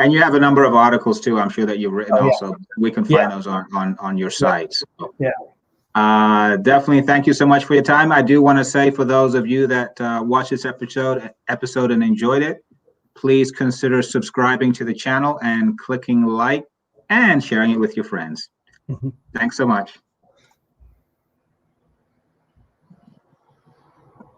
And you have a number of articles too, I'm sure, that you've written also. We can find those on your site. So, definitely thank you so much for your time. I do want to say, for those of you that watched this episode and enjoyed it, please consider subscribing to the channel and clicking like and sharing it with your friends. Mm-hmm. Thanks so much.